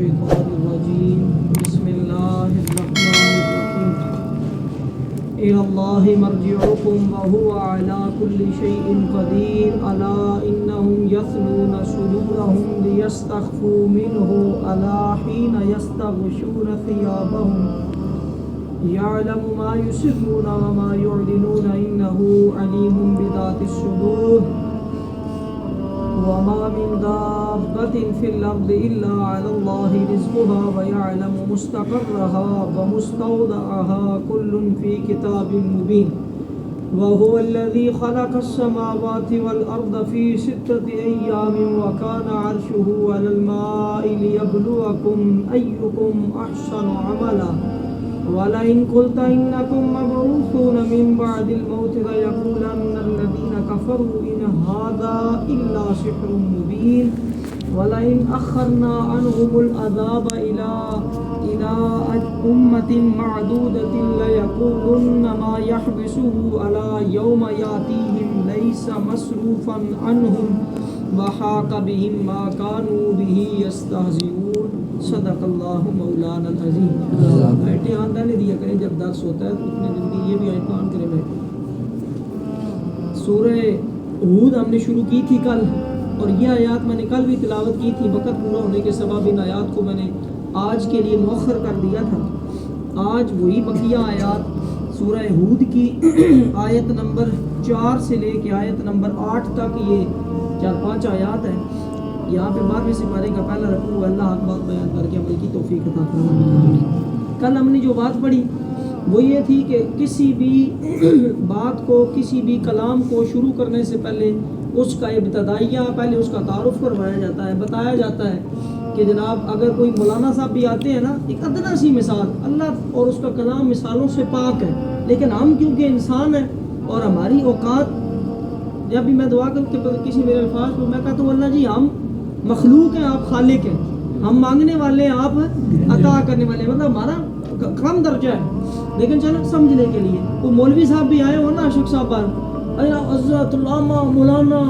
الشيطان الرجيم بسم الله الرحمن الرحيم إلى الله مرجعكم وهو على كل شيء قدير ألا إنهم يثنون صدورهم ليستخفوا منه ألا حين يستغشون ثيابهم يعلم ما يسرون وما يعلنون إنه عليم بذات الصدور وما من دابة في الأرض إلا على الله رزقها ويعلم مستقرها ومستودعها كل في كتاب مبين وهو الذي خلق السماوات والأرض في 6 أيام وكان عرشه على الماء ليبلوكم أيكم أحسن عملا ولئن قلت إنكم مبعوثون من بعد الموت ليقولن الذين كفروا إن هذا إلا سحر مبين ولئن أخرنا عنهم العذاب إلى أمة معدودة ليقولن ما يحبسه على يوم يأتيهم ليس مصروفا عنهم وحاق بهم ما كانوا به يستهزئون صدق اللہ مولانا العظیم. بیٹھے آندہ نہیں دیا کریں جب درس ہوتا ہے تو اتنے جلدی یہ بھی آئیں پان کریں بیٹھے. سورہ ہود ہم نے شروع کی تھی کل اور یہ آیات میں نے کل بھی تلاوت کی تھی. وقت پورا ہونے کے سبب ان آیات کو میں نے آج کے لیے مؤخر کر دیا تھا. آج وہی بقیہ آیات سورہ ہود کی آیت نمبر 4 سے لے کے آیت نمبر 8 تک یہ 4-5 آیات ہیں. یہاں پہ 12ویں سپارے کا پہلا رکوع اللہ حق بات بیان کر کے عمل کی توفیق عطا فرمائے. کل ہم نے جو بات پڑھی وہ یہ تھی کہ کسی بھی بات کو کسی بھی کلام کو شروع کرنے سے پہلے اس کا ابتدائیہ پہلے اس کا تعارف کروایا جاتا ہے. بتایا جاتا ہے کہ جناب اگر کوئی مولانا صاحب بھی آتے ہیں نا ایک ادنا سی مثال اللہ اور اس کا کلام مثالوں سے پاک ہے لیکن ہم کیونکہ انسان ہیں اور ہماری اوقات جب بھی میں دعا کر کے کسی میرے الفاظ کو میں کہتا ہوں اللہ جی ہم مخلوق ہیں آپ خالق ہیں ہم مانگنے والے ہیں آپ عطا کرنے والے ہیں مطلب ہمارا کم درجہ ہے لیکن چلو سمجھنے کے لیے وہ مولوی صاحب بھی آئے ہو نا اشق صاحب پر حضرت علامہ مولانا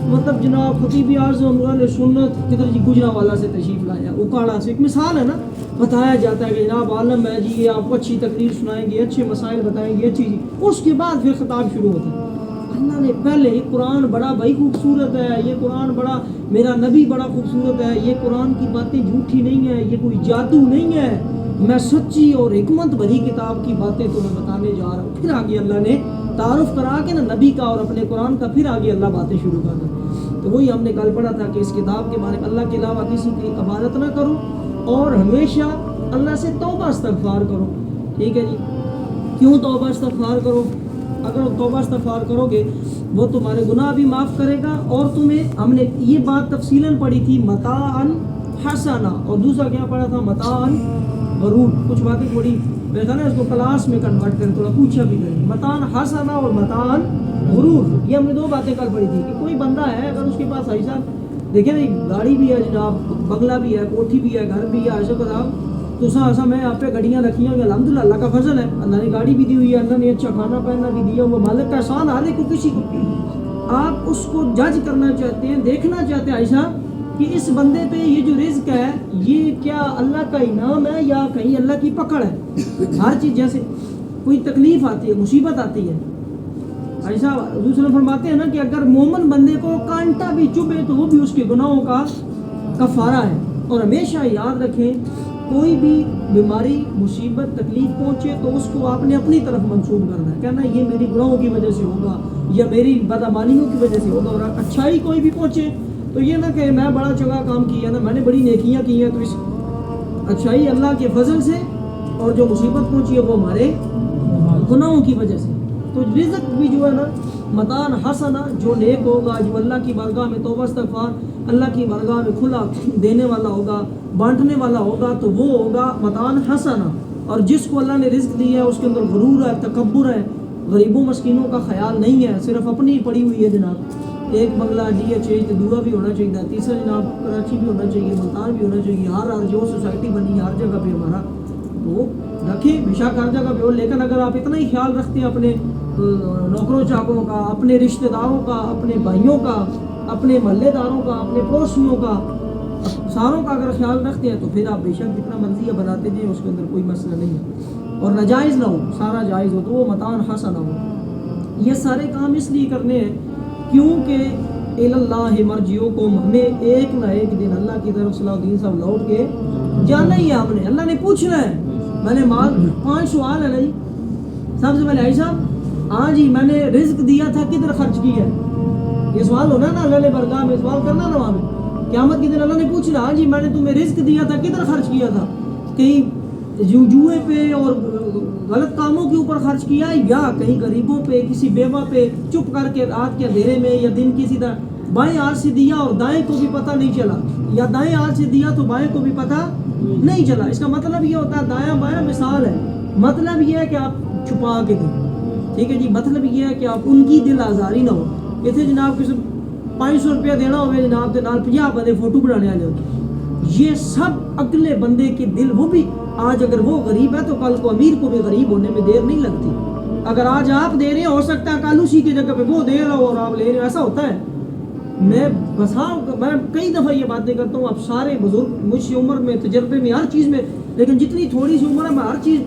مطلب جناب خطیب اعظم مولانا سنت کدھر جی گجرا والا سے تشریف لایا اکاڑا سے ایک مثال ہے نا. بتایا جاتا ہے کہ جناب عالم ہے جی یہ آپ کو اچھی تقریر سنائیں گے اچھے مسائل بتائیں گے اچھی چیز اس کے بعد پھر خطاب شروع ہوتا ہے. اللہ نے پہلے یہ قرآن بڑا بھائی خوبصورت ہے یہ قرآن بڑا میرا نبی بڑا خوبصورت ہے یہ قرآن کی باتیں جھوٹی نہیں ہیں یہ کوئی جادو نہیں ہے میں سچی اور حکمت بھری کتاب کی باتیں تمہیں بتانے جا رہا ہوں. پھر آگے اللہ نے تعارف کرا کے نا نبی کا اور اپنے قرآن کا پھر آگے اللہ باتیں شروع کر دیں. تو وہی ہم نے کل پڑھا تھا کہ اس کتاب کے بارے میں اللہ کے علاوہ کسی کی عبادت نہ کرو اور ہمیشہ اللہ سے توبہ استغفار کرو. ٹھیک ہے جی. کیوں توبہ استغفار کرو؟ اگر توبہ استغفار کرو گے وہ تمہارے گناہ بھی معاف کرے گا اور تمہیں ہم نے یہ بات تفصیلاً پڑھی تھی متاعن حسنا اور دوسرا کیا پڑھا تھا متاعن غرور. کچھ باتیں پڑھی میں کہا نا اس کو کلاس میں کنورٹ کریں تھوڑا پوچھا بھی کریں. متاعن حسنا اور متاعن غرور یہ ہم نے 2 باتیں کل پڑھی تھی کہ کوئی بندہ ہے اگر اس کے پاس ایسا دیکھیں نا گاڑی بھی ہے جناب بنگلہ بھی ہے کوٹھی بھی ہے گھر بھی ہے ایسا صاحب تو ایسا میں آپ پہ گاڑیاں رکھی ہیں الحمدللہ اللہ کا فضل ہے اللہ نے گاڑی بھی دی ہوئی ہے اللہ نے اچھا کھانا پہننا بھی دیا وہ مالک کا احسان ہر ایک کو کسی کو آپ اس کو جج کرنا چاہتے ہیں دیکھنا چاہتے ہیں ایسا کہ اس بندے پہ یہ جو رزق ہے یہ کیا اللہ کا انعام ہے یا کہیں اللہ کی پکڑ ہے. ہر چیز جیسے کوئی تکلیف آتی ہے مصیبت آتی ہے ایسا دوسرے فرماتے ہیں نا کہ اگر مومن بندے کو کانٹا بھی چبھے تو وہ بھی اس کے گناہوں کا کفارہ ہے. اور ہمیشہ یاد رکھیں کوئی بھی بیماری مصیبت تکلیف پہنچے تو اس کو آپ نے اپنی طرف منسوب کرنا ہے کہنا یہ میری گناہوں کی وجہ سے ہوگا یا میری بدعمالیوں کی وجہ سے ہوگا. اور اچھائی کوئی بھی پہنچے تو یہ نہ کہ میں بڑا چنگا کام کیا نا میں نے بڑی نیکیاں کی ہیں تو اس اچھائی اللہ کے فضل سے اور جو مصیبت پہنچی ہے وہ ہمارے گناہوں کی وجہ سے. تو رزق بھی جو ہے نا متاعن حسنا جو نیک ہوگا جو اللہ کی بارگاہ میں توبہ استغفار اللہ کی بارگاہ میں کھلا دینے والا ہوگا بانٹنے والا ہوگا تو وہ ہوگا متاعن حسنا. اور جس کو اللہ نے رزق دیا ہے اس کے اندر غرور ہے تکبر ہے غریبوں مسکینوں کا خیال نہیں ہے صرف اپنی پڑی ہوئی ہے جناب. ایک بنگلہ DH دورہ بھی ہونا چاہیے تیسرا جناب کراچی بھی ہونا چاہیے ملتان بھی ہونا چاہیے ہر جو سوسائٹی بنی ہے ہر جگہ پہ ہمارا وہ رکھیں بے شک ہر جگہ پہ ہو. لیکن اگر آپ اتنا ہی خیال رکھتے ہیں اپنے نوکروں چاکروں کا اپنے رشتہ داروں کا اپنے بھائیوں کا اپنے محلے داروں کا اپنے پڑوسیوں کا ساروں کا اگر خیال رکھتے ہیں تو پھر آپ بے شک جتنا مرضی بناتے جائیں، اس کے اندر کوئی مسئلہ نہیں ہے، اور ناجائز نہ ہو، سارا جائز ہو تو وہ متان حسن ہو۔ یہ سارے کام اس لیے کرنے ہیں کیونکہ اللہ مرجعکم، ہمیں ایک نہ ایک دن اللہ کی طرف صلاح الدین صاحب لوٹ کے جانا ہی ہے، ہم نے اللہ نے پوچھنا ہے۔ میں نے مال 5 سوال ہے نا جی، سب سے پہلے آئی صاحب، ہاں جی میں نے رزق دیا تھا کدھر خرچ کیا ہے، یہ سوال ہونا نا اللہ نے برگاہ میں سوال کرنا نا، وہاں پہ قیامت کے دن اللہ نے پوچھنا، ہاں جی میں نے تمہیں رزق دیا تھا کدھر خرچ کیا تھا، کہیں جوئے پہ اور غلط کاموں کے اوپر خرچ کیا، یا کہیں غریبوں پہ، کسی بیوہ پہ چپ کر کے رات کے اندھیرے میں، یا دن کسی طرح بائیں ہاتھ سے دیا اور دائیں کو بھی پتہ نہیں چلا، یا دائیں ہاتھ سے دیا تو بائیں کو بھی پتہ نہیں چلا۔ اس کا مطلب یہ ہوتا ہے، دایاں بایاں مثال ہے، مطلب یہ ہے کہ آپ چھپا کے دیں، ٹھیک ہے جی، مطلب یہ ہے کہ آپ ان کی دل آزاری نہ ہو۔ اتنے جناب کسی 500 روپیہ دینا ہوئے جناب کے نال 50 بندے فوٹو بنانے آ جاتے، یہ سب اگلے بندے کے دل، وہ بھی آج اگر وہ غریب ہے تو کل کو امیر کو بھی غریب ہونے میں دیر نہیں لگتی۔ اگر آج آپ دے رہے ہیں، ہو سکتا ہے کل اسی کی جگہ پہ وہ دے رہا ہو اور آپ لے رہے ہیں، ایسا ہوتا ہے۔ میں کئی دفعہ یہ باتیں کرتا ہوں، آپ سارے بزرگ مجھ سے عمر میں، تجربے میں، ہر چیز میں، لیکن جتنی تھوڑی سی عمر ہے میں ہر چیز،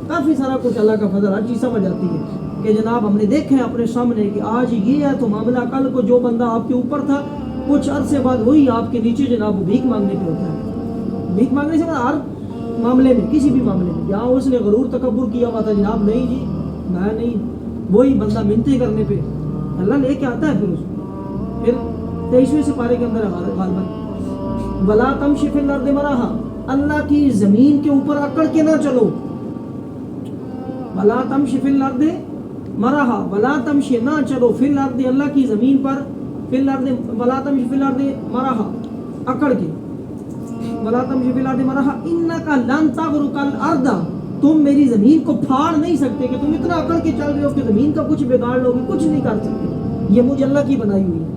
کافی سارا کچھ اللہ کا فضل، ہر چیز سمجھ آتی ہے کہ جناب ہم نے دیکھا ہے اپنے سامنے کہ آج یہ ہے تو معاملہ کل کو جو بندہ آپ کے اوپر تھا کچھ عرصے بعد وہی آپ کے نیچے جناب بھیک مانگنے پہ ہوتا ہے۔ بھیک مانگنے سے ہر معاملے میں، کسی بھی معاملے میں، جہاں اس نے غرور تکبر کیا ہوا تھا جناب نہیں جی میں نہیں، وہی بندہ منتیں کرنے پہ اللہ لے کے آتا ہے۔ پھر اس کو پھر 23ویں سپارے کے اندر غالباً وَلَا تَمْشِ فِي الْأَرْضِ مَرَحًا، اللہ کی زمین کے اوپر اکڑ کے نہ چلو، وَلَا تَمْشِ فِي الْأَرْضِ مَرَحًا، وَلَا تَمْشِ نہ چلو، فِي الْأَرْضِ اللہ کی زمین پر، فِي الْأَرْضِ وَلَا تَمْشِ فِي الْأَرْضِ مَرَحًا اکڑ کے، وَلَا تَمْشِ فِي الْأَرْضِ مَرَحًا إِنَّكَ لَن تَغْرِقَ الْأَرْضَ، تم میری زمین کو پھاڑ نہیں سکتے کہ تم اتنا اکڑ کے چل رہے ہو کہ زمین کا کچھ بگاڑ لو گے، کچھ نہیں کر سکتے، یہ مجھے اللہ کی بنائی ہوئی ہے۔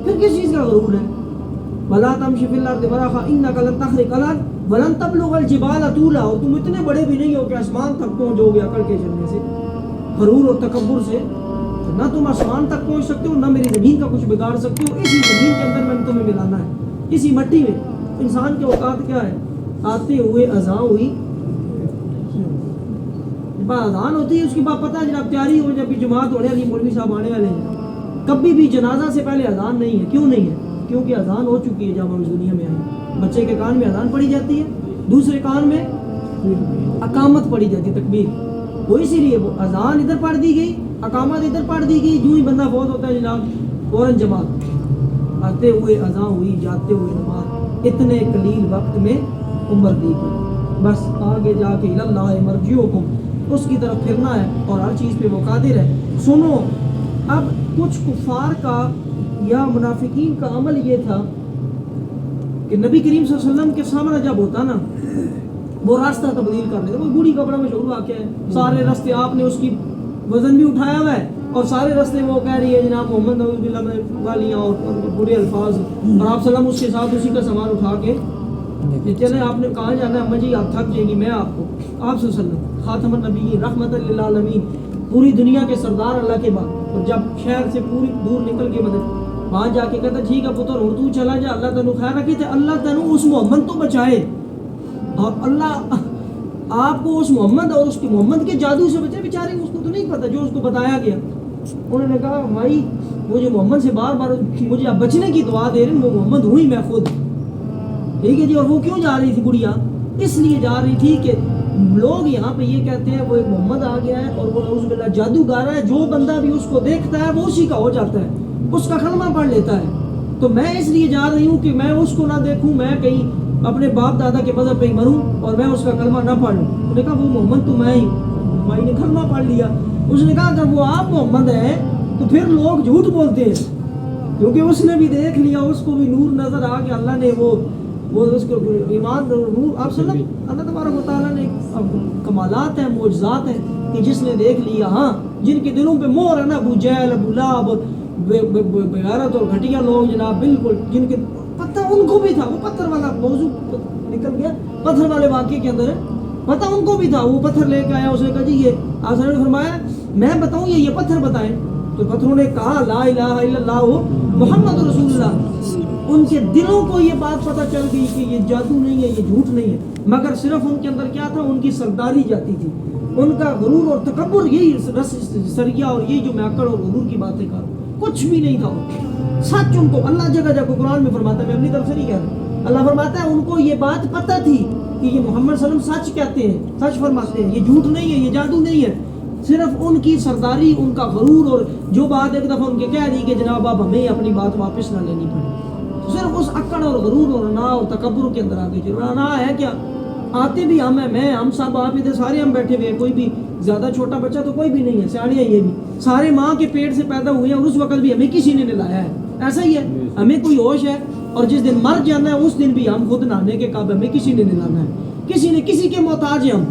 پھر کس چیز کا غرور ہے؟ وَلَا تَمْشِ فِي الْأَرْضِ مَرَحًا إِنَّكَ لَن تَخْرِقَ الْأَرْضَ وَلَن تَبْلُغَ الْجِبَالَ طُولًا، اور تم اتنے بڑے بھی نہیں ہو کہ آسمان تک پہنچو گے اکڑ کے چلنے سے، غرور اور تکبر سے، نہ تم آسمان تک پہنچ سکتے ہو، نہ میری زمین کا کچھ بگاڑ سکتے ہو۔ اسی زمین کے اندر میں نے تمہیں ملانا ہے، اسی مٹی میں۔ انسان کے اوقات کیا ہے؟ آتے ہوئے اذان ہوئی، اذان ہوتی ہے، اس کے بعد پتہ ہے جناب تیاری ہو جب جماعت ہونے والی، مولوی صاحب آنے والے ہیں، کبھی بھی جنازہ سے پہلے اذان نہیں ہے۔ کیوں نہیں ہے؟ کیونکہ اذان ہو چکی ہے جب ہم اس دنیا میں آئے، بچے کے کان میں اذان پڑھی جاتی ہے، دوسرے کان میں اقامت پڑھی جاتی ہے، تکبیر، وہ اسی لیے وہ اذان ادھر پڑھ دی گئی، اقامت ادھر پڑھ دی گئی، جو ہی بندہ فوت ہوتا ہے جناب فوراً جماعت، آتے ہوئے اذان ہوئی، جاتے ہوئے نماز، اتنے قلیل وقت میں عمر دی گئی، بس آگے جا کے اللہ مرجعکم، اس کی طرف پھرنا ہے اور ہر چیز پہ وہ قادر ہے۔ سنو، اب کچھ کفار کا یا منافقین کا عمل یہ تھا کہ نبی کریم صلی اللہ علیہ وسلم کے سامنے جب ہوتا نا، وہ راستہ تبدیل کر لیتے، وہ بوڑھی کا بڑا مشہور واقعہ ہے، سارے راستے آپ نے اس کی وزن بھی اٹھایا ہوا ہے، اور سارے راستے وہ کہہ رہی ہے جناب محمد نعوذ باللہ من گالیاں اور برے الفاظ، اور آپ سلام اس کے ساتھ اسی کا سامان اٹھا کے چلے، آپ نے کہاں جانا ہے؟ اماں جی آپ تھک جائیں گی، میں آپ کو، آپ صلی اللہ علیہ وسلم خاتم النبیین رحمت للعالمین، پوری دنیا کے سردار اللہ کے بعد، اور جب شہر سے پوری دور نکل کے مدد وہاں جا کے کہتا ٹھیک ہے پتر ہوں تو چلا جا، اللہ تینوں خیر رکھے تھے، اللہ تینوں اس محمد تو بچائے، اور اللہ آپ کو اس محمد اور اس کے محمد کے جادو سے بچائے، بیچارے اس کو تو نہیں پتہ جو اس کو بتایا گیا۔ انہوں نے کہا بھائی مجھے محمد سے بار بار مجھے اب بچنے کی دعا دے رہے ہیں، وہ محمد ہوئی میں خود، ٹھیک ہے جی۔ اور وہ کیوں جا رہی تھی گڑیا؟ اس لیے جا رہی تھی کہ لوگ یہاں پہ یہ کہتے ہیں وہ ایک محمد آ گیا ہے اور وہ نعوذ باللہ جادوگر ہے، جو بندہ بھی اس کو دیکھتا ہے وہ اسی کا ہو جاتا ہے، اس کا کلمہ پڑھ لیتا ہے، تو میں اس لیے جا رہی ہوں کہ میں اس کو نہ دیکھوں، میں کہیں اپنے باپ دادا کے مذہب پہ ہی مروں اور میں اس کا کلمہ نہ پڑھ لوں۔ انہوں نے کہا وہ محمد تو میں ہی، بھائی نے کلمہ پڑھ لیا۔ اس نے کہا اگر وہ آپ محمد ہیں تو پھر لوگ جھوٹ بولتے ہیں، کیونکہ اس نے بھی دیکھ لیا، اس کو بھی نور نظر آ گیا، اللہ نے وہ اس کو ایمان نور، آپ صلی اللہ تبارک و تعالیٰ نے کمالات ہیں، معجزات ہیں کہ جس نے دیکھ لیا، ہاں جن کے دلوں پہ مہر ہے نا، ابو جہل، ابو لہب، بغیرت اور گھٹیا لوگ جناب، بالکل جن کے پتہ ان کو بھی تھا، وہ پتھر والا موضوع نکل گیا پتھر والے واقعے کے اندر ہے، پتہ ان کو بھی تھا، وہ پتھر لے کے آیا، اس نے کہا جی یہ آپ نے فرمایا میں بتاؤں یہ پتھر بتائیں، تو پتھروں نے کہا لا الہ الا اللہ محمد رسول اللہ، ان کے دلوں کو یہ بات پتہ چل گئی کہ یہ جادو نہیں ہے، یہ جھوٹ نہیں ہے، مگر صرف ان کے اندر کیا تھا، ان کی سرداری جاتی تھی، ان کا غرور اور تکبر، یہی سریا اور یہ جو میں اکڑ اور غرور کی باتیں کر رہا ہوں، کچھ بھی نہیں تھا سچ ان کو۔ اللہ جگہ جگہ قرآن میں فرماتا ہے، میں اپنی طرف سے نہیں کہہ رہا، اللہ فرماتا ہے ان کو یہ بات پتہ تھی کہ یہ محمد صلی اللہ علیہ وسلم سچ کہتے ہیں، سچ فرماتے ہیں، یہ جھوٹ نہیں ہے، یہ جادو نہیں ہے، صرف ان کی سرداری، ان کا غرور، اور جو بات ایک دفعہ ان کے کہہ دی کہ جناب اب ہمیں اپنی بات واپس نہ لینی پڑے، صرف اس اکڑ اور غرور اور نا اور تکبر کے اندر آ گئی۔ نا ہے کیا، آتے بھی ہم ہیں، میں، ہم سب، آپ ادھر سارے ہم بیٹھے ہوئے ہیں، کوئی بھی زیادہ چھوٹا بچہ تو کوئی بھی نہیں ہے، سیاڑیاں یہ بھی سارے ماں کے پیٹ سے پیدا ہوئے ہیں، اور اس وقت بھی ہمیں کسی نے لایا ہے، ایسا ہی ہے، ہمیں کوئی ہوش ہے، اور جس دن مر جانا ہے اس دن بھی ہم خود نہانے کے قابل، ہمیں کسی نے لانا ہے، کسی نے کسی کے محتاج ہیں ہم،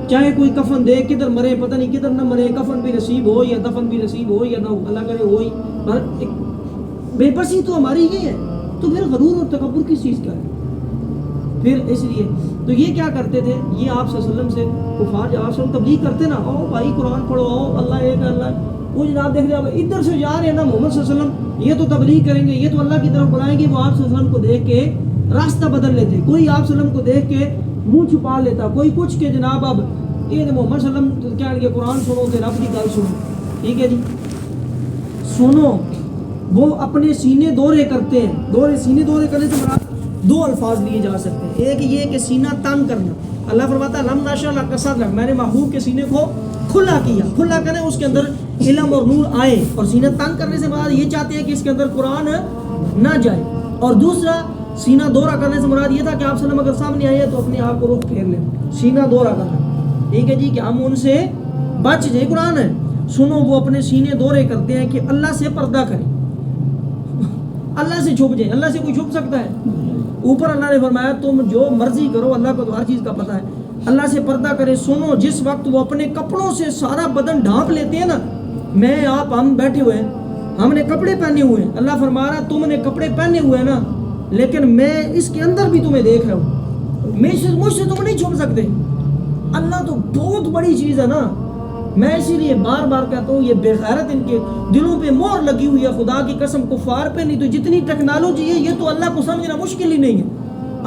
چاہے کوئی کفن دے، کدھر مرے پتہ نہیں کدھر نہ مرے، کفن بھی نصیب ہو یا دفن بھی نصیب ہو یا نہ، اللہ کرے ہوئی، پر بے بسی تو ہماری یہ ہے، تو پھر غرور اور تکبر کس چیز کا ہے؟ پھر اس لیے تو یہ کیا کرتے تھے، یہ آپ صلی اللہ علیہ وسلم سے کفار جب آپ سے تبلیغ کرتے نا، آؤ بھائی قرآن پڑھو، آؤ اللہ ایک اللہ، وہ جناب دیکھ رہے ادھر سے جا رہے ہیں نا محمد صلی اللہ علیہ وسلم، یہ تو تبلیغ کریں گے، یہ تو اللہ کی طرف بلائیں گے، وہ آپ صلی اللہ علیہ وسلم کو دیکھ کے راستہ بدل لیتے، کوئی آپ صلی اللہ علیہ وسلم کو دیکھ کے منہ چھپا لیتا، کوئی کچھ کہ جناب اب یہ محمد صلی اللہ علیہ وسلم کہہ گے قرآن سنو تو رب کی گل سنو، ٹھیک ہے جی سنو، وہ اپنے سینے دورے کرتے ہیں، سینے دورے کرنے سے مراد دو الفاظ لیے جا سکتے ہیں، ایک یہ کہ سینہ تنگ کرنا، اللہ فرماتا ہے لم نشأ لک صدرک، میں نے محبوب کے سینے کو کھلا کیا، کھلا کریں اس کے اندر علم اور نور آئے، اور سینہ تنگ کرنے سے مراد یہ چاہتے ہیں کہ اس کے اندر قرآن نہ جائے، اور دوسرا سینہ دورہ کرنے سے مراد یہ تھا کہ آپ صلی اللہ علیہ وسلم اگر سامنے آئے تو اپنے آپ کو رخ پھیر لیں، سینہ دورہ کرنا، ٹھیک ہے جی، کہ ہم ان سے بچ جائیں، قرآن ہے سنو، وہ اپنے سینے دورے کرتے ہیں کہ اللہ سے پردہ کریں، اللہ سے چھپ جائیں، اللہ سے کوئی چھپ سکتا ہے؟ اوپر اللہ نے فرمایا تم جو مرضی کرو، اللہ کو تو ہر چیز کا پتہ ہے، اللہ سے پردہ کرے، سنو جس وقت وہ اپنے کپڑوں سے سارا بدن ڈھانپ لیتے ہیں نا، میں آپ ہم بیٹھے ہوئے ہیں، ہم نے کپڑے پہنے ہوئے ہیں، اللہ فرما رہا تم نے کپڑے پہنے ہوئے ہیں نا، لیکن میں اس کے اندر بھی تمہیں دیکھ رہا ہوں، مجھ سے تم نہیں چھپ سکتے، اللہ تو بہت بڑی چیز ہے نا، میں اسی لیے بار بار کہتا ہوں یہ بے غیرت ان کے دلوں پہ مہر لگی ہوئی ہے، خدا کی قسم کفار پہ نہیں تو جتنی ٹیکنالوجی ہے یہ تو اللہ کو سمجھنا مشکل ہی نہیں ہے،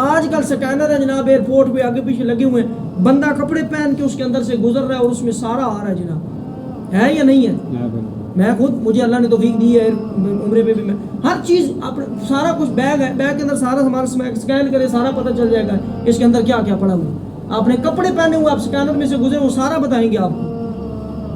آج کل سکینر ہے جناب ایئرپورٹ پہ آگے پیچھے لگے ہوئے ہیں، بندہ کپڑے پہن کے اس کے اندر سے گزر رہا ہے اور اس میں سارا آ رہا ہے جناب، ہے یا نہیں ہے؟ میں خود مجھے اللہ نے توفیق دی ہے عمرے پہ بھی میں ہر چیز سارا کچھ بیگ ہے، بیگ کے اندر سارا ہمارا اسکین کرے سارا پتہ چل جائے گا اس کے اندر کیا کیا پڑا ہوا، آپ نے کپڑے پہنے ہوئے آپ اسکینر میں سے گزرے وہ سارا بتائیں گے آپ کو،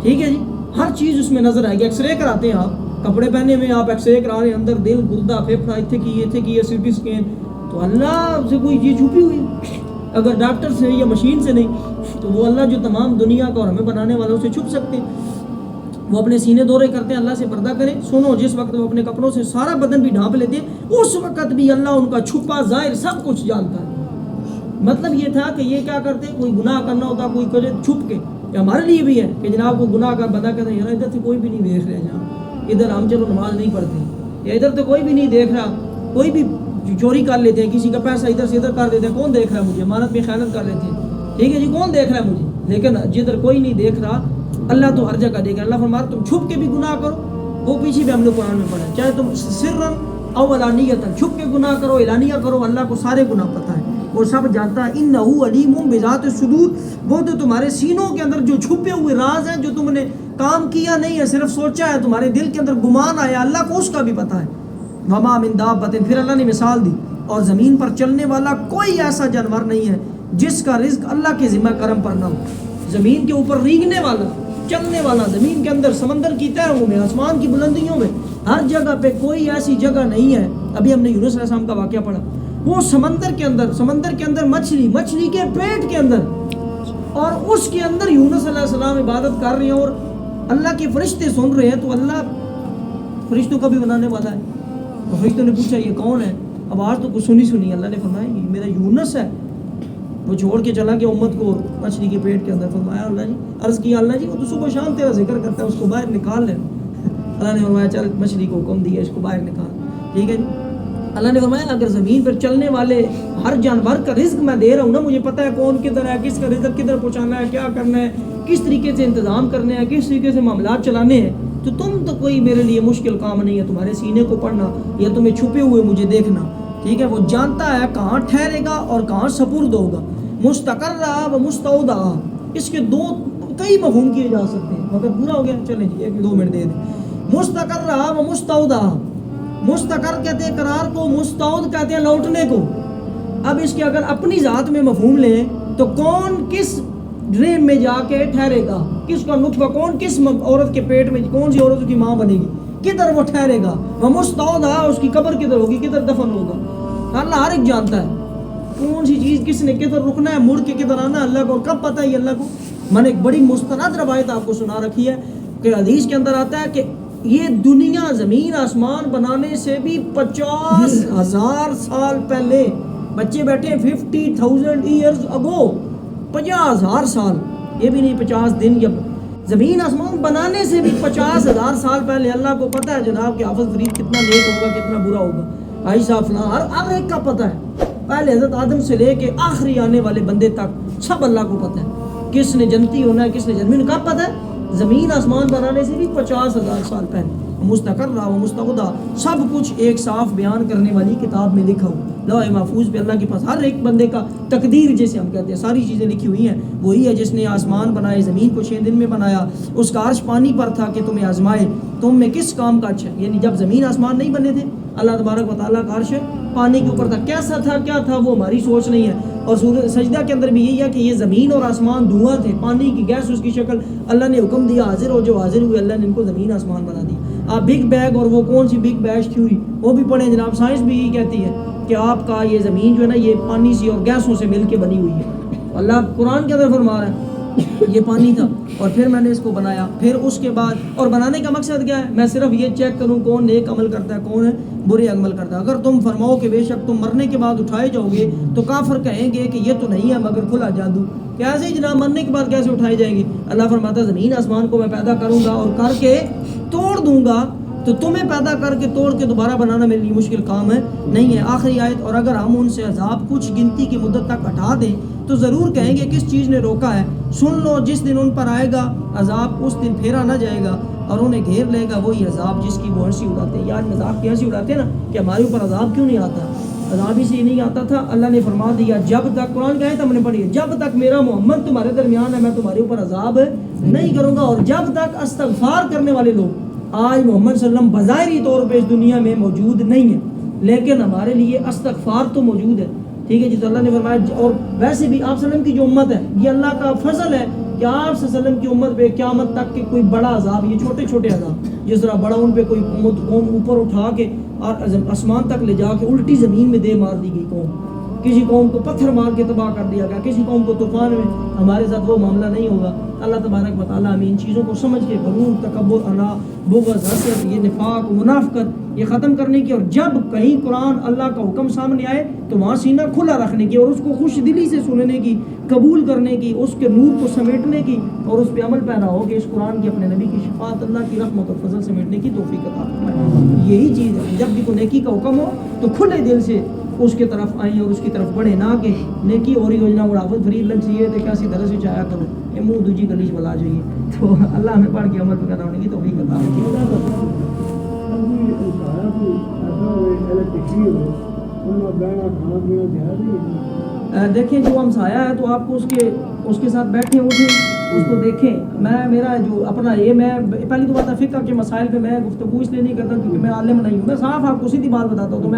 ٹھیک ہے جی، ہر چیز اس میں نظر آئے گی، ایکس رے کراتے ہیں آپ کپڑے پہنے میں، آپ ایکس رے کرا رہے ہیں اندر دل گردہ پھیپھڑا اتنے کی سی ٹی اسکین، تو اللہ سے کوئی چیز چھپی ہوئی ہے؟ اگر ڈاکٹر سے یا مشین سے نہیں تو وہ اللہ جو تمام دنیا کا اور ہمیں بنانے والوں سے چھپ سکتے ہیں، وہ اپنے سینے دورے کرتے ہیں، اللہ سے پردہ کریں، سنو جس وقت وہ اپنے کپڑوں سے سارا بدن بھی ڈھانپ لیتے ہیں اس وقت بھی اللہ ان کا چھپا ظاہر سب کچھ جانتا ہے، مطلب یہ تھا کہ یہ کیا کرتے، کوئی گناہ کرنا ہوتا کوئی کرے چھپ کے، ہمارے لیے بھی ہے کہ جناب کو گناہ کا بندہ کہتے ہیں یار ادھر سے کوئی بھی نہیں دیکھ رہا، جہاں ادھر ہم چلو نماز نہیں پڑھتے، یا ادھر تو کوئی بھی نہیں دیکھ رہا، کوئی بھی چوری کر لیتے ہیں، کسی کا پیسہ ادھر سے ادھر کر دیتے ہیں، کون دیکھ رہا ہے مجھے، امانت میں خیانت کر لیتے ہیں، ٹھیک ہے جی کون دیکھ رہا ہے مجھے، لیکن جدھر کوئی نہیں دیکھ رہا اللہ تو ہر جگہ دیکھ رہا، اللہ فرماتا تم چھپ کے بھی گناہ کرو، وہ پیچھے بھی ہم نے قرآن میں پڑھا ہے، چاہے تم سرن او علانیتاً چھپ کے گناہ کرو اعلانیہ کرو، اللہ کو سارے گناہ پتہ ہے اور سب جانتا ہے، انہ علیم بذات الصدور، وہ تو تمہارے سینوں کے اندر جو چھپے ہوئے راز ہیں جو تم نے کام کیا نہیں ہے صرف سوچا ہے، تمہارے دل کے اندر گمان آیا، اللہ کو اس کا بھی پتہ ہے، وما من دابۃ، پھر اللہ نے مثال دی، اور زمین پر چلنے والا کوئی ایسا جانور نہیں ہے جس کا رزق اللہ کے ذمہ کرم پر نہ ہو، زمین کے اوپر ریگنے والا چلنے والا، زمین کے اندر سمندر کی تہوں میں آسمان کی بلندیوں میں ہر جگہ پہ کوئی ایسی جگہ نہیں ہے، ابھی ہم نے یونس علیہ السلام کا واقعہ پڑھا، وہ سمندر کے اندر مچھلی کے پیٹ کے اندر، اور اس کے اندر یونس علیہ السلام عبادت کر رہے ہیں اور اللہ کے فرشتے سن رہے ہیں، تو اللہ فرشتوں کا بھی بنانے والا ہے، فرشتوں نے پوچھا یہ کون ہے، آواز تو کچھ سنی، اللہ نے فرمایا یہ میرا یونس ہے، وہ چھوڑ کے چلا گیا امت کو مچھلی کے پیٹ کے اندر، فرمایا اللہ جی، عرض کیا اللہ جی وہ تو صبح شام تیرا ذکر کرتا ہے، اس کو باہر نکال لیں، اللہ نے فرمایا چل مچھلی کو حکم دیا اس کو باہر نکال، ٹھیک ہے جی، اللہ نے فرمایا اگر زمین پر چلنے والے ہر جانور کا رزق میں دے رہا ہوں نا، مجھے پتہ ہے کون کدھر ہے، کس کا رزق کدھر پہنچانا ہے، کیا کرنا ہے، کس طریقے سے انتظام کرنے ہیں، کس طریقے سے معاملات چلانے ہیں، تو تم تو کوئی میرے لیے مشکل کام نہیں ہے تمہارے سینے کو پڑھنا یا تمہیں چھپے ہوئے مجھے دیکھنا. ٹھیک ہے, وہ جانتا ہے کہاں ٹھہرے گا اور کہاں سپرد ہوگا. مستقر و مستودع, اس کے دو کئی مفہوم کیے جا سکتے ہیں. مگر پورا ہو گیا, چلیں جی 1-2 منٹ دے دیں. مستقر و مستودع, مستقر کہتے ہیں قرار کو, مستعود کہتے ہیں لوٹنے کو. اب اس کے اگر اپنی ذات میں مفہوم لیں تو کون کس ڈریم میں جا کے ٹھہرے گا, کس کا نطفہ, کون کس عورت کے پیٹ میں, کون سی عورت کی ماں بنے گی, کدھر وہ ٹھہرے گا. وہ مستعودع, اس کی قبر کدھر ہوگی, کدھر دفن ہوگا. اللہ ہر ایک جانتا ہے کون سی چیز کس نے کدھر رکنا ہے, مڑ کے کدھر آنا ہے, اللہ کو. اور کب پتہ ہے یہ اللہ کو؟ میں نے ایک بڑی مستند روایت آپ کو سنا رکھی ہے کہ حدیث کے اندر آتا ہے کہ یہ دنیا زمین آسمان بنانے سے بھی 50,000 سال پہلے, بچے بیٹھے ہیں 50,000 ایئرز اگو, 50,000 سال, یہ بھی نہیں 50 دن, یا زمین آسمان بنانے سے بھی 50,000 سال پہلے اللہ کو پتہ ہے جناب کہ حافظ فرید کتنا نیک ہوگا, کتنا برا ہوگا, بھائی صاحب فلاں, ہر ایک کا پتہ ہے. پہلے حضرت آدم سے لے کے آخری آنے والے بندے تک سب اللہ کو پتہ ہے کس نے جنتی ہونا ہے, کس نے جنمی. کب پتہ ہے؟ زمین آسمان بنانے سے بھی 50,000 سال پہلے. مستقر و مستودع, سب کچھ ایک صاف بیان کرنے والی کتاب میں لکھا ہوا. لوح محفوظ پہ اللہ کے پاس ہر ایک بندے کا تقدیر جیسے ہم کہتے ہیں ساری چیزیں لکھی ہوئی ہیں. وہی ہے جس نے آسمان بنائے, زمین کو 6 دن میں بنایا, اس کا عرش پانی پر تھا کہ تمہیں آزمائے تم میں کس کام کا اچھا ہے. یعنی جب زمین آسمان نہیں بنے تھے اللہ تبارک و تعالیٰ کا عرش پانی کے اوپر تھا. کیسا تھا, کیا تھا, وہ ہماری سوچ نہیں ہے. اور سورہ سجدہ کے اندر بھی یہی ہے کہ یہ زمین اور آسمان دھواں تھے, پانی کی گیس اس کی شکل, اللہ نے حکم دیا حاضر ہو, جو حاضر ہوئے اللہ نے ان کو زمین آسمان بنا دیا. آپ بگ بینگ اور وہ کون سی بگ بینگ تھیوری وہ بھی پڑھیں جناب, سائنس بھی یہی کہتی ہے کہ آپ کا یہ زمین جو ہے نا یہ پانی سے اور گیسوں سے مل کے بنی ہوئی ہے. اللہ قرآن کے اندر فرما رہا ہے یہ پانی تھا اور پھر میں نے اس کو بنایا. پھر اس کے بعد, اور بنانے کا مقصد کیا ہے؟ میں صرف یہ چیک کروں کون نیک عمل کرتا ہے, کون ہے برے عمل کرتا ہے. اگر تم فرماؤ کہ بے شک تم مرنے کے بعد اٹھائے جاؤ گے تو کافر کہیں گے کہ یہ تو نہیں ہے مگر کھلا جادو. کیسے جناب مرنے کے بعد کیسے اٹھائے جائیں گے؟ اللہ فرماتا ہے زمین آسمان کو میں پیدا کروں گا اور کر کے توڑ دوں گا, تو تمہیں پیدا کر کے توڑ کے دوبارہ بنانا میرے لیے مشکل کام ہے نہیں ہے. آخری آیت, اور اگر ہم ان سے عذاب کچھ گنتی کی مدت تک ہٹا دیں تو ضرور کہیں گے کس چیز نے روکا ہے. سن لو جس دن ان پر آئے گا عذاب اس دن پھیرا نہ جائے گا اور انہیں گھیر لے گا وہی عذاب جس کی وہ ہنسی اڑاتے ہیں. یار مذاق کی ہنسی اڑاتے ہیں نا کہ ہمارے اوپر عذاب کیوں نہیں آتا, عذاب اس لیے نہیں آتا تھا, اللہ نے فرما دیا جب تک, قرآن کی آیت ہم نے پڑھی ہے, جب تک میرا محمد تمہارے درمیان ہے میں تمہارے اوپر عذاب نہیں کروں گا. اور جب تک استغفار کرنے والے لوگ, آج محمد صلی اللہ علیہ وسلم بظاہری طور پہ اس دنیا میں موجود نہیں ہے لیکن ہمارے لیے استغفار تو موجود ہے. ٹھیک ہے جی, تو اللہ نے فرمایا. اور ویسے بھی آپ صلی اللہ علیہ وسلم کی جو امت ہے یہ اللہ کا فضل ہے کہ آپ صلی اللہ علیہ وسلم کی امت پہ قیامت تک کہ کوئی بڑا عذاب, یہ چھوٹے چھوٹے عذاب جس طرح بڑا ان پہ کوئی قوم اوپر اٹھا کے اور آسمان تک لے جا کے الٹی زمین میں دے مار دی گئی قوم, کسی قوم کو پتھر مار کے تباہ کر دیا گیا, کسی قوم کو طوفان میں, ہمارے ساتھ وہ معاملہ نہیں ہوگا. اللہ تبارک و تعالیٰ ہمیں ان چیزوں کو سمجھ کے غرور, تکبر, انا, بغض, حسد, یہ نفاق, منافقت یہ ختم کرنے کی, اور جب کہیں قرآن اللہ کا حکم سامنے آئے تو وہاں سینہ کھلا رکھنے کی اور اس کو خوش دلی سے سننے کی, قبول کرنے کی, اس کے نور کو سمیٹنے کی اور اس پہ عمل پیدا ہو کہ اس قرآن کی اپنے نبی کی شفاعت, اللہ کی رحمت اور فضل سمیٹنے کی توفیق عطا فرمائے. یہی چیز ہے, جب بھی کوئی نیکی کا حکم ہو تو کھلے دل سے اس کے طرف آئیں اور اس کی طرف بڑھیں, نہ کہ نیکی اور یوجنا اڑاوت فری لگ چاہیے تو کیسی طرح سے چایا کرو یہ منہ دوجی گلیش بلا چاہیے. تو اللہ ہمیں پڑھ کے عمل پیدا ہونے کی توفیق عطا فرمائے. دیکھیں جو ہم سایہ ہے تو آپ کو اس کے ساتھ بیٹھیں, اٹھیں, اس کو دیکھیں. میرا جو اپنا یہ, میں پہلی تو بات ہے فقہ کے مسائل پہ میں گفتگو اس لیے نہیں کرتا کیونکہ میں عالم نہیں ہوں, میں صاف آپ کو سیدھی بات بتاتا ہوں. تو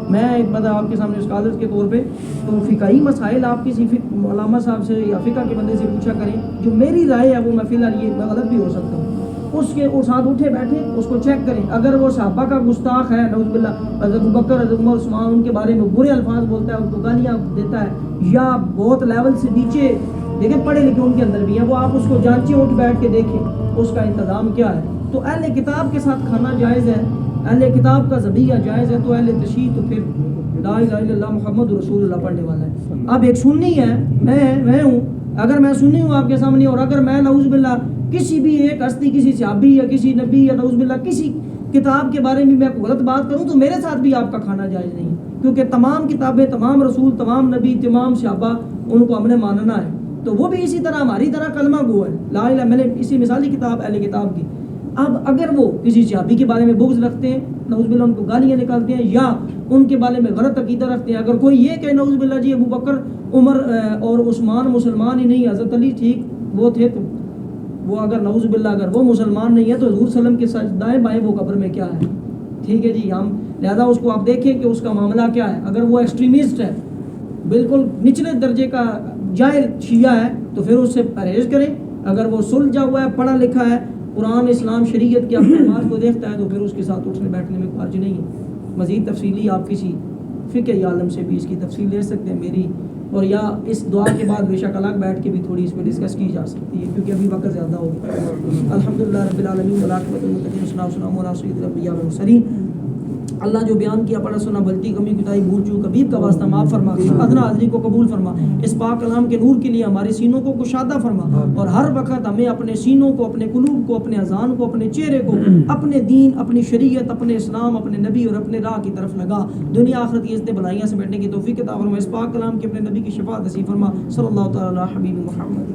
میں ایک بتا آپ کے سامنے اسکالر کے طور پہ تو فقہی مسائل آپ کسی علامہ صاحب سے یا فقہ کے بندے سے پوچھا کریں. جو میری رائے ہے وہ میں فی الحال یہ غلط بھی ہو سکتا ہوں, اس کے ساتھ اٹھے بیٹھے اس کو چیک کریں. اگر وہ صحابہ کا گستاخ ہے نعوذ باللہ, حضرت ابوبکر, حضرت عمر, عثمان, ان کے بارے میں برے الفاظ بولتا ہے, ان کو گالیاں دیتا ہے, یا بہت لیول سے نیچے, دیکھیں پڑھے لکھے ان کے اندر بھی ہیں, وہ آپ اس کو جانچیں, اٹھ بیٹھ کے دیکھیں اس کا انتظام کیا ہے. تو اہل کتاب کے ساتھ کھانا جائز ہے, اہل کتاب کا ذبیحہ جائز ہے, تو اہل تشیع تو پھر لا الہ الا اللہ محمد رسول اللہ پڑھنے والا ہے. اب ایک سنی ہے, میں ہوں, اگر میں سنی ہوں آپ کے سامنے, اور اگر میں نعوذ باللہ کسی بھی ایک ہستی, کسی صحابی یا کسی نبی یا نعوذ باللہ کسی کتاب کے بارے میں میں غلط بات کروں تو میرے ساتھ بھی آپ کا کھانا جائز نہیں, کیونکہ تمام کتابیں, تمام رسول, تمام نبی, تمام صحابہ, ان کو ہم نے ماننا ہے. تو وہ بھی اسی طرح ہماری طرح کلمہ گو ہے, لا الہ. میں نے اسی مثالی کتاب اہل کتاب کی اب اگر وہ کسی صحابی کے بارے میں بغض رکھتے ہیں، نعوذ باللہ ان کو گالیاں نکالتے ہیں، یا ان کے بارے میں غلط عقیدہ رکھتے ہیں، اگر کوئی یہ کہ نعوذ باللہ جی ابو بکر عمر اور عثمان مسلمان ہی نہیں، حضرت علی ٹھیک وہ تھے، تو وہ اگر نعوذ باللہ اگر وہ مسلمان نہیں ہے تو حضور صلی اللہ علیہ وسلم کے دائیں بائیں وہ قبر میں کیا ہے؟ ٹھیک ہے جی، ہم لہذا اس کو آپ دیکھیں کہ اس کا معاملہ کیا ہے. اگر وہ ایکسٹریمسٹ ہے، بالکل نچلے درجے کا جاہل شیعہ ہے، تو پھر اس سے پرہیز کریں. اگر وہ سلجھا ہوا ہے، پڑھا لکھا ہے، قرآن اسلام شریعت کے احکامات کو دیکھتا ہے، تو پھر اس کے ساتھ اٹھنے بیٹھنے میں حرج نہیں ہے. مزید تفصیلی آپ کسی فقہ عالم سے بھی اس کی تفصیل لے سکتے ہیں میری، اور یا اس دعا کے بعد بے شک الگ بیٹھ کے بھی تھوڑی اس پہ ڈسکس کی جا سکتی ہے، کیونکہ ابھی وقت زیادہ ہو گیا. الحمدللہ رب العالمین والعاقبۃ للمتقین والسلام علی سید الانبیاء والمرسلین. اللہ جو بیان کیا پڑھا سنا غلطی کمی کوتاہی بھول چوک حبیب کا واسطہ معاف فرما، ادنا حاضری کو قبول فرما، اس پاک کلام کے نور کے لیے ہمارے سینوں کو کشادہ فرما، اور ہر وقت ہمیں اپنے سینوں کو، اپنے قلوب کو، اپنے اذان کو، اپنے چہرے کو اپنے دین، اپنی شریعت، اپنے اسلام، اپنے نبی اور اپنے راہ کی طرف لگا. دنیا آخرت کی عزتیں بلائیاں سے بیٹھنے کی توفیق عطا فرما. اس پاک کلام کے اپنے نبی کی شفاعت نصیب فرما. صلی اللہ تعالی علی حبیب محمد.